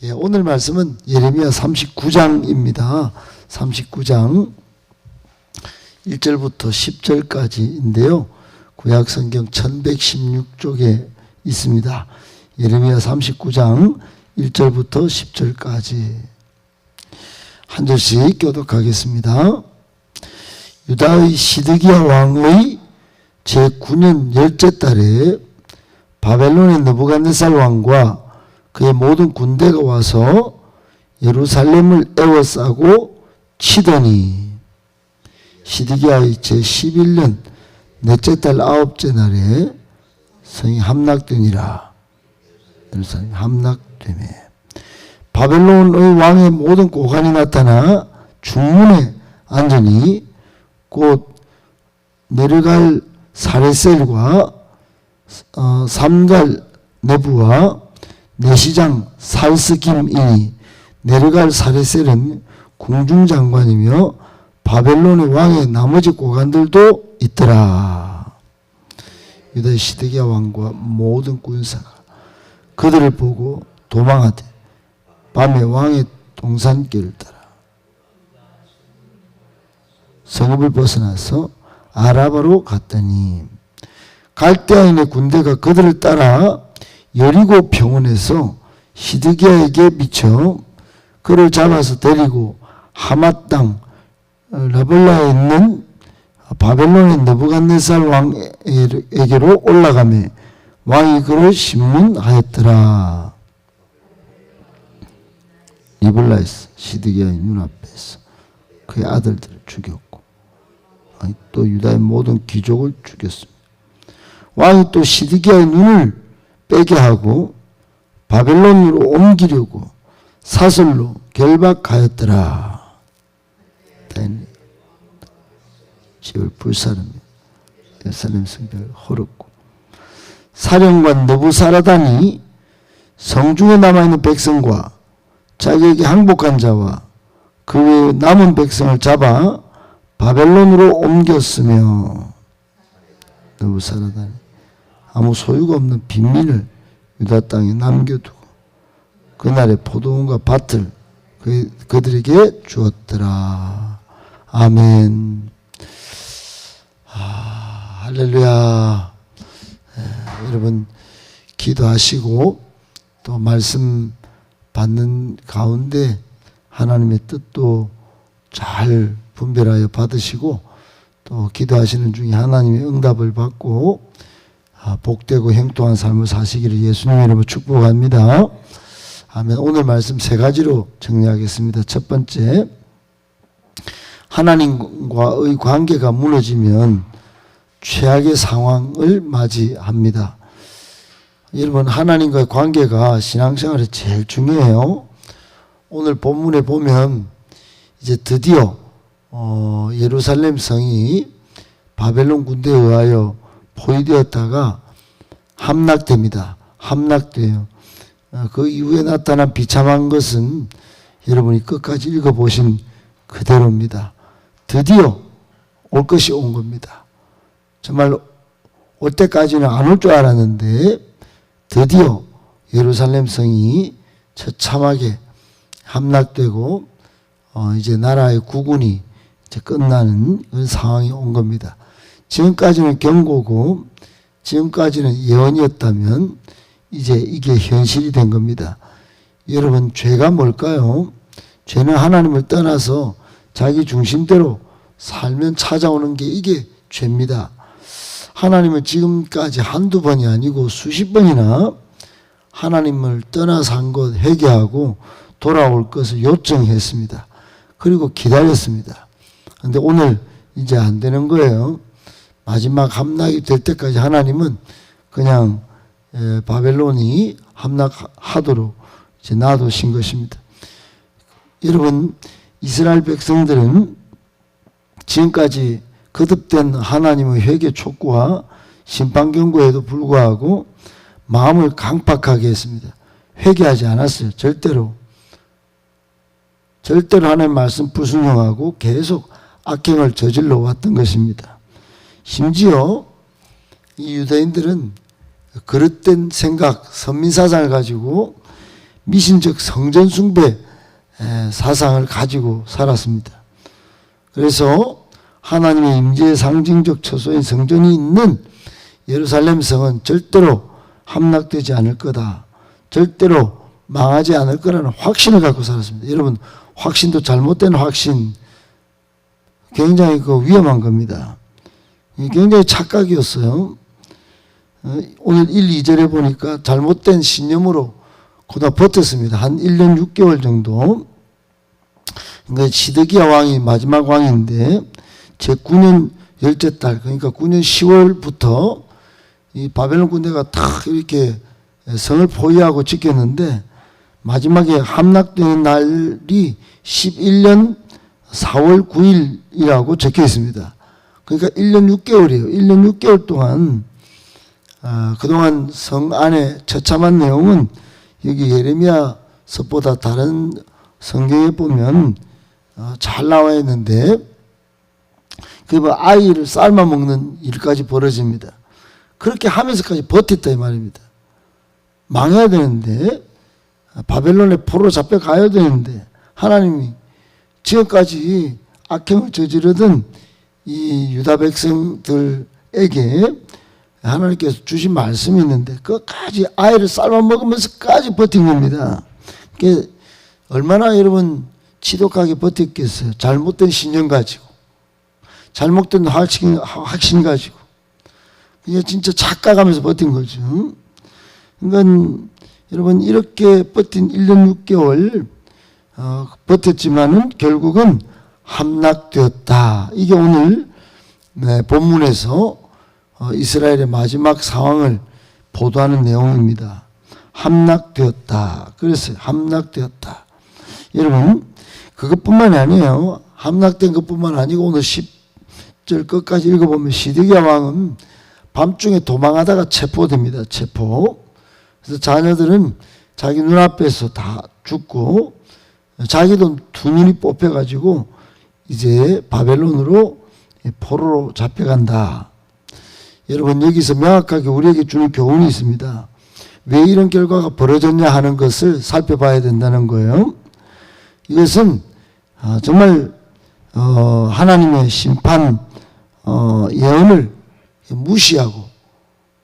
예, 오늘 말씀은 예레미야 39장입니다. 39장 1절부터 10절까지인데요. 구약성경 1116쪽에 있습니다. 예레미야 39장 1절부터 10절까지 한 절씩 교독하겠습니다. 유다의 시드기야 왕의 제9년 열째 달에 바벨론의 느부갓네살 왕과 그의 모든 군대가 와서 예루살렘을 에워싸고 치더니 시드기야의 제11년 넷째 달 아홉째 날에 성이 함락되니라. 예루살렘이 함락되매 바벨론의 왕의 모든 고관이 나타나 중문에 앉으니 곧 네르갈 사레셀과 삼갈 네부와 내시장 살스김이니 네르갈 사레셀은 궁중장관이며 바벨론의 왕의 나머지 고관들도 있더라. 유다의 시드기야 왕과 모든 군사가 그들을 보고 도망하되 밤에 왕의 동산길을 따라 성읍을 벗어나서 아라바로 갔더니 갈대아인의 군대가 그들을 따라 여리고 병원에서 시드기야에게 미쳐 그를 잡아서 데리고 하맛 땅 라볼라에 있는 바벨론의 느부갓네살 왕에게로 올라가매 왕이 그를 심문하였더라. 리블라에서 시드기야의 눈앞에서 그의 아들들을 죽였고 또 유다의 모든 귀족을 죽였습니다. 왕이 또 시드기야의 눈을 빼게 하고 바벨론으로 옮기려고 사슬로 결박하였더라. 집을 불사르며 예루살렘 성벽을 헐었고 사령관 느부사라단이 성중에 남아있는 백성과 자기에게 항복한 자와 그 외의 남은 백성을 잡아 바벨론으로 옮겼으며 느부사라단이 아무 소유가 없는 빈민을 유다 땅에 남겨두고 그날의 포도원과 밭을 그들에게 주었더라. 아멘. 할렐루야. 여러분 기도하시고 또 말씀 받는 가운데 하나님의 뜻도 잘 분별하여 받으시고 또 기도하시는 중에 하나님의 응답을 받고 복되고 형통한 삶을 사시기를 예수님 이름으로 축복합니다. 아멘. 오늘 말씀 세 가지로 정리하겠습니다. 첫 번째, 하나님과의 관계가 무너지면 최악의 상황을 맞이합니다. 여러분, 하나님과의 관계가 신앙생활에 제일 중요해요. 오늘 본문에 보면 이제 드디어 예루살렘 성이 바벨론 군대에 의하여 포위되었다가 함락됩니다. 함락돼요. 그 이후에 나타난 비참한 것은 여러분이 끝까지 읽어보신 그대로입니다. 드디어 올 것이 온 겁니다. 정말 올 때까지는 안 올 줄 알았는데 드디어 예루살렘 성이 처참하게 함락되고 이제 나라의 국운이 이제 끝나는 그런 상황이 온 겁니다. 지금까지는 경고고 지금까지는 예언이었다면 이제 이게 현실이 된 겁니다. 여러분, 죄가 뭘까요? 죄는 하나님을 떠나서 자기 중심대로 살면 찾아오는 게 이게 죄입니다. 하나님은 지금까지 한두 번이 아니고 수십 번이나 하나님을 떠나서 한 것 회개하고 돌아올 것을 요청했습니다. 그리고 기다렸습니다. 그런데 오늘 이제 안 되는 거예요. 마지막 함락이 될 때까지 하나님은 그냥 바벨론이 함락하도록 이제 놔두신 것입니다. 여러분, 이스라엘 백성들은 지금까지 거듭된 하나님의 회개 촉구와 심판 경고에도 불구하고 마음을 강팍하게 했습니다. 회개하지 않았어요. 절대로 하나님의 말씀 불순종하고 계속 악행을 저질러 왔던 것입니다. 심지어 이 유대인들은 그릇된 생각, 선민사상을 가지고 미신적 성전 숭배 사상을 가지고 살았습니다. 그래서 하나님의 임재의 상징적 처소인 성전이 있는 예루살렘 성은 절대로 함락되지 않을 거다. 절대로 망하지 않을 거라는 확신을 갖고 살았습니다. 여러분, 확신도 잘못된 확신 굉장히 위험한 겁니다. 굉장히 착각이었어요. 오늘 1, 2절에 보니까 잘못된 신념으로 그다 버텼습니다. 한 1년 6개월 정도. 그러니까 시드기야 왕이 마지막 왕인데 제9년 열째 달, 그러니까 9년 10월부터 이 바벨론 군대가 탁 이렇게 성을 포위하고 지켰는데 마지막에 함락되는 날이 11년 4월 9일이라고 적혀 있습니다. 그러니까 1년 6개월이에요. 1년 6개월 동안 그동안 성 안에 처참한 내용은 여기 예레미야서보다 다른 성경에 보면 잘 나와 있는데 그 아이를 삶아 먹는 일까지 벌어집니다. 그렇게 하면서까지 버텼다 이 말입니다. 망해야 되는데 바벨론에 포로 잡혀가야 되는데 하나님이 지금까지 악행을 저지르던 이 유다 백성들에게 하나님께서 주신 말씀이 있는데 끝까지 아이를 삶아 먹으면서까지 버틴 겁니다. 그게 얼마나 여러분 지독하게 버텼겠어요. 잘못된 신념 가지고 잘못된 확신 가지고 그게 진짜 착각하면서 버틴 거죠. 그러니까 여러분 이렇게 버틴 1년 6개월 버텼지만은 결국은 함락되었다. 이게 오늘 본문에서 이스라엘의 마지막 상황을 보도하는 내용입니다. 함락되었다. 그랬어요. 함락되었다. 여러분 그것뿐만이 아니에요. 함락된 것뿐만 아니고 오늘 10절 끝까지 읽어보면 시드기야 왕은 밤중에 도망하다가 체포됩니다. 체포. 그래서 자녀들은 자기 눈앞에서 다 죽고 자기도 두 눈이 뽑혀가지고 이제 바벨론으로 포로로 잡혀간다. 여러분 여기서 명확하게 우리에게 주는 교훈이 있습니다. 왜 이런 결과가 벌어졌냐 하는 것을 살펴봐야 된다는 거예요. 이것은 정말 하나님의 심판 예언을 무시하고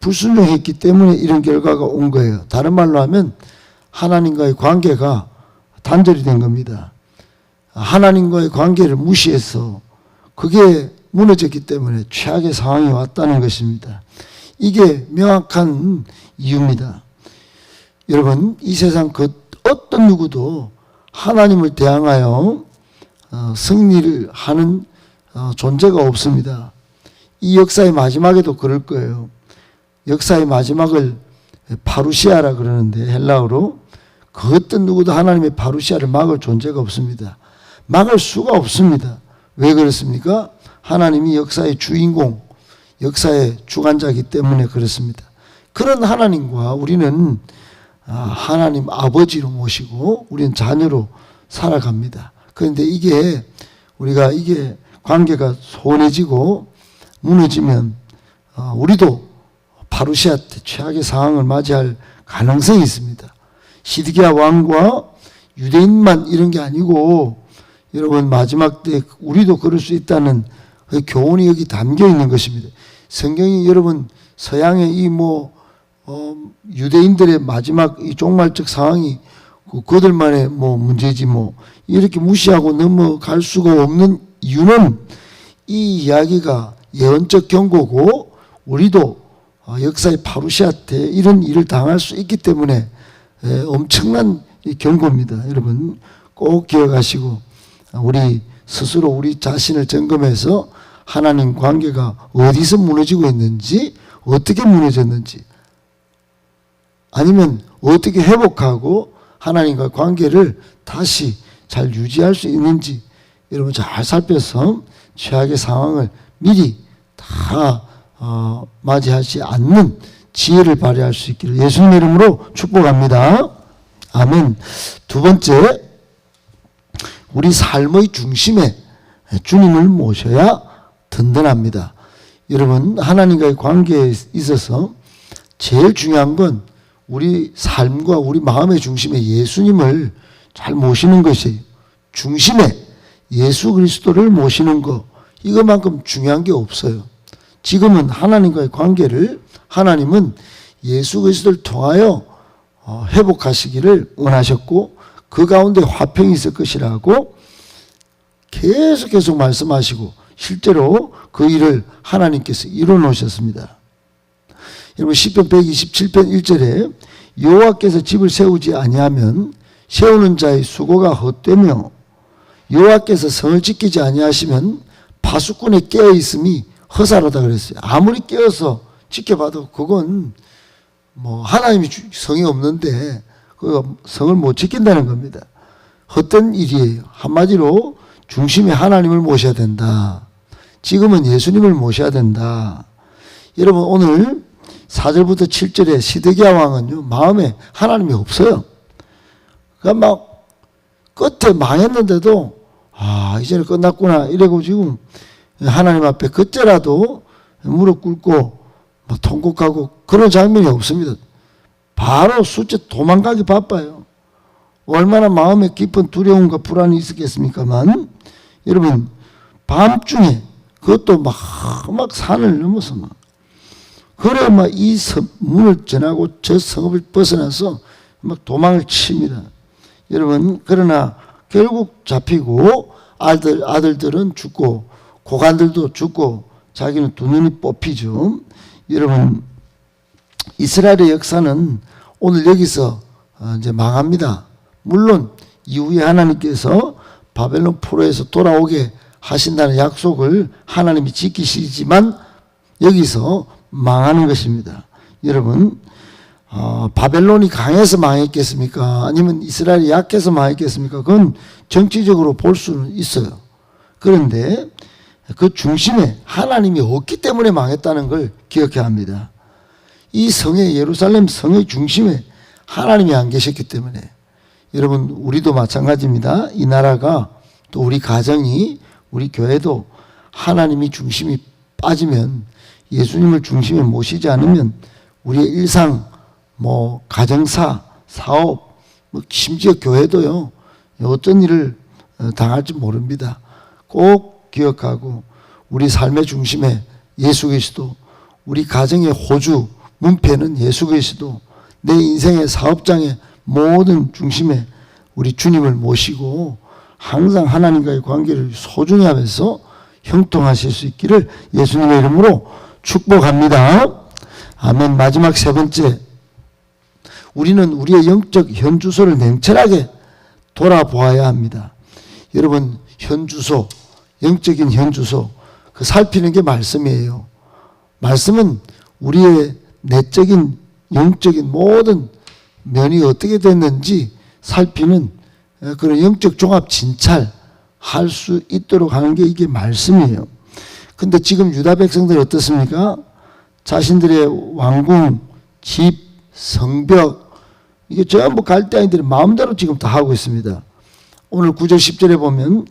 불순종했기 때문에 이런 결과가 온 거예요. 다른 말로 하면 하나님과의 관계가 단절이 된 겁니다. 하나님과의 관계를 무시해서 그게 무너졌기 때문에 최악의 상황이 왔다는 것입니다. 이게 명확한 이유입니다. 여러분 이 세상 그 어떤 누구도 하나님을 대항하여 승리를 하는 존재가 없습니다. 이 역사의 마지막에도 그럴 거예요. 역사의 마지막을 파루시아라 그러는데 헬라어로 그 어떤 누구도 하나님의 파루시아를 막을 존재가 없습니다. 막을 수가 없습니다. 왜 그렇습니까? 하나님이 역사의 주인공, 역사의 주관자이기 때문에 그렇습니다. 그런 하나님과 우리는 하나님 아버지로 모시고 우리는 자녀로 살아갑니다. 그런데 우리가 관계가 소원해지고 무너지면 우리도 파루시아 때 최악의 상황을 맞이할 가능성이 있습니다. 시드기야 왕과 유대인만 이런 게 아니고 여러분 마지막 때 우리도 그럴 수 있다는 그 교훈이 여기 담겨 있는 것입니다. 성경이 여러분 서양의 유대인들의 마지막 이 종말적 상황이 그들만의 문제지 이렇게 무시하고 넘어갈 수가 없는 이유는 이 이야기가 예언적 경고고 우리도 역사의 파루시아 때 이런 일을 당할 수 있기 때문에 엄청난 경고입니다. 여러분 꼭 기억하시고 우리 스스로 우리 자신을 점검해서 하나님 관계가 어디서 무너지고 있는지 어떻게 무너졌는지 아니면 어떻게 회복하고 하나님과 관계를 다시 잘 유지할 수 있는지 여러분 잘 살펴서 최악의 상황을 미리 다 맞이하지 않는 지혜를 발휘할 수 있기를 예수님의 이름으로 축복합니다. 아멘. 두 번째, 우리 삶의 중심에 주님을 모셔야 든든합니다. 여러분 하나님과의 관계에 있어서 제일 중요한 건 우리 삶과 우리 마음의 중심에 예수님을 잘 모시는 것이에요. 중심에 예수 그리스도를 모시는 것, 이것만큼 중요한 게 없어요. 지금은 하나님과의 관계를 하나님은 예수 그리스도를 통하여 회복하시기를 원하셨고 그 가운데 화평이 있을 것이라고 계속 말씀하시고 실제로 그 일을 하나님께서 이루어 놓으셨습니다. 여러분 시편 127편 1절에 여호와께서 집을 세우지 아니하면 세우는 자의 수고가 헛되며 여호와께서 성을 지키지 아니하시면 파수꾼의 깨어 있음이 허사로다 그랬어요. 아무리 깨어서 지켜봐도 그건 뭐 하나님이 성이 없는데 그 성을 못 지킨다는 겁니다. 헛된 일이에요. 한마디로 중심에 하나님을 모셔야 된다. 지금은 예수님을 모셔야 된다. 여러분 오늘 4절부터 7절에 시드기야 왕은요 마음에 하나님이 없어요. 그러니까 막 끝에 망했는데도 이제는 끝났구나 이러고 지금 하나님 앞에 그때라도 무릎 꿇고 뭐 통곡하고 그런 장면이 없습니다. 바로 숫자 도망가기 바빠요. 얼마나 마음에 깊은 두려움과 불안이 있었겠습니까만 여러분 밤중에 그것도 막 산을 넘어서 막 그래 막 이 문을 지나고 저 성읍을 벗어나서 막 도망을 칩니다. 여러분 그러나 결국 잡히고 아들들은 죽고 고관들도 죽고 자기는 두 눈이 뽑히죠. 여러분 이스라엘의 역사는 오늘 여기서 이제 망합니다. 물론 이후에 하나님께서 바벨론 포로에서 돌아오게 하신다는 약속을 하나님이 지키시지만 여기서 망하는 것입니다. 여러분 바벨론이 강해서 망했겠습니까? 아니면 이스라엘이 약해서 망했겠습니까? 그건 정치적으로 볼 수는 있어요. 그런데 그 중심에 하나님이 없기 때문에 망했다는 걸 기억해야 합니다. 이 성의 예루살렘 성의 중심에 하나님이 안 계셨기 때문에 여러분 우리도 마찬가지입니다. 이 나라가 또 우리 가정이 우리 교회도 하나님이 중심이 빠지면 예수님을 중심에 모시지 않으면 우리의 일상 뭐 가정사 사업 뭐 심지어 교회도요 어떤 일을 당할지 모릅니다. 꼭 기억하고 우리 삶의 중심에 예수 그리스도, 우리 가정의 호주 문패는 예수 그리스도, 내 인생의 사업장의 모든 중심에 우리 주님을 모시고 항상 하나님과의 관계를 소중히 하면서 형통하실 수 있기를 예수님의 이름으로 축복합니다. 아멘. 마지막 세 번째, 우리는 우리의 영적 현주소를 냉철하게 돌아보아야 합니다. 여러분 현주소, 영적인 현주소 그 살피는 게 말씀이에요. 말씀은 우리의 내적인 영적인 모든 면이 어떻게 됐는지 살피는 그런 영적 종합 진찰할 수 있도록 하는 게 이게 말씀이에요. 근데 지금 유다 백성들 어떻습니까? 자신들의 왕궁, 집, 성벽 이게 전부 갈대아인들이 마음대로 지금 다 하고 있습니다. 오늘 9절 10절에 보면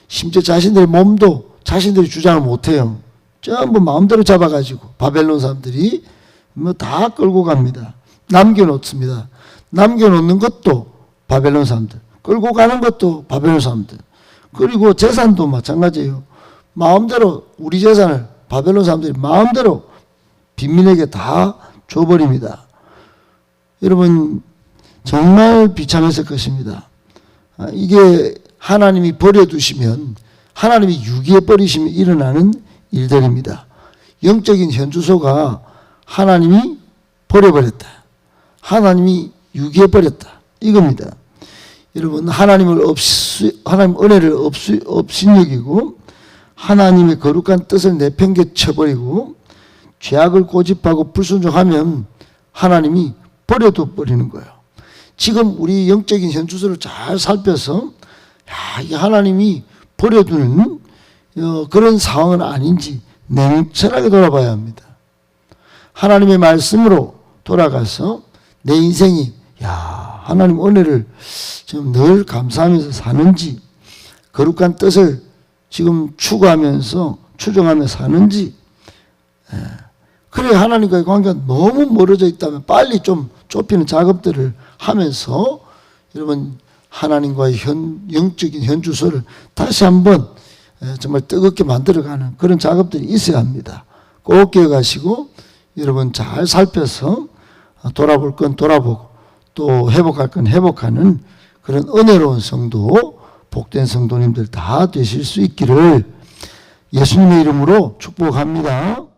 심지어 자신들의 몸도 자신들이 주장을 못해요. 전부 마음대로 잡아가지고 바벨론 사람들이 뭐 다 끌고 갑니다. 남겨놓습니다. 남겨놓는 것도 바벨론 사람들, 끌고 가는 것도 바벨론 사람들. 그리고 재산도 마찬가지예요. 마음대로 우리 재산을 바벨론 사람들이 마음대로 빈민에게 다 줘버립니다. 여러분 정말 비참했을 것입니다. 이게 하나님이 버려두시면 하나님이 유기해 버리시면 일어나는 일들입니다. 영적인 현주소가 하나님이 버려버렸다. 하나님이 유기해 버렸다. 이겁니다. 여러분 하나님 은혜를 업신여기고 하나님의 거룩한 뜻을 내팽개쳐버리고 죄악을 고집하고 불순종하면 하나님이 버려둬 버리는 거예요. 지금 우리 영적인 현주소를 잘 살펴서 이 하나님이 버려두는 그런 상황은 아닌지 냉철하게 돌아봐야 합니다. 하나님의 말씀으로 돌아가서 내 인생이 하나님 은혜를 지금 늘 감사하면서 사는지 거룩한 뜻을 지금 추구하면서 추종하며 사는지 그래 하나님과의 관계가 너무 멀어져 있다면 빨리 좀 좁히는 작업들을 하면서 여러분 하나님과의 영적인 현주소를 다시 한번 정말 뜨겁게 만들어가는 그런 작업들이 있어야 합니다. 꼭 기억하시고 여러분 잘 살펴서 돌아볼 건 돌아보고 또 회복할 건 회복하는 그런 은혜로운 성도, 복된 성도님들 다 되실 수 있기를 예수님의 이름으로 축복합니다.